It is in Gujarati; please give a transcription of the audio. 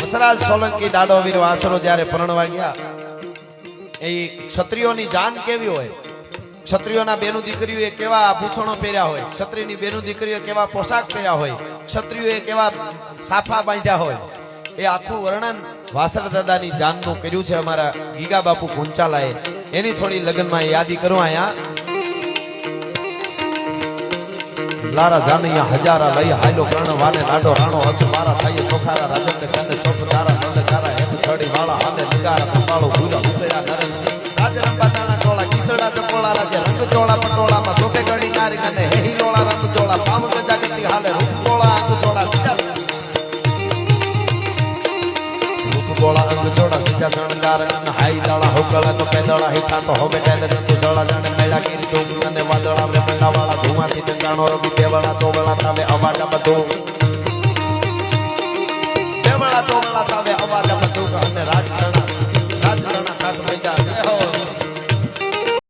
હસરાજ સોલંકી દાડો વીર વાછરો જ્યારે પરણવા ગયા એ ક્ષત્રિયોની જાન કેવી હોય, ક્ષત્રિયોના બેનું દીકરીઓએ કેવા આભૂષણો પહેર્યા હોય, ક્ષત્રિયની બેનું દીકરીઓ કેવા પોશાક પહેર્યા હોય, ક્ષત્રિયોએ કેવા સાફા બાંધ્યા હોય, એ આખું વર્ણન વાસર દાદાની જાનનું કર્યું છે અમારા ગીગા બાપુ ગુંચાલાએ. એની થોડી લગ્નમાં યાદી કરું. અહીંયા લારા જાનૈયા હજારા લઈ હાલો પ્રાણ વાને લાડો રાણો હસ મારા થાય ચોખારા રાજન કને ચોક તારા નંદ તારા હેમ છડી વાળા હાલે નગારા પપાળો ભૂલા ઉતર્યા નરન રાજ રંબા તાણા ટોળા કીતડા ટકોળા રાજે રંગ ચોળા પટોળામાં સોપે ગળી નારી કને હેહી લોળા રંગ ચોળા પામ ગજા ગતી હાલે રૂપ ચોળા અંગ ચોળા સીધા રૂપ ચોળા અંગ ચોળા સીધા શણગાર અને હાઈ દાળા હોકળા તો પેદળા હિઠા તો હોબે ટેલે રંગ ચોળા જાણે મેળા કીરી ટોંગ અને વાદળા રે મંડા વાળા ધુમાથી દંગાણો રબી બેવળા ચોવળા તાવે અવાજ બધો બેવળા ચોવળા તાવે અવાજ બધો અને રાજકરણા કાટ મૈદા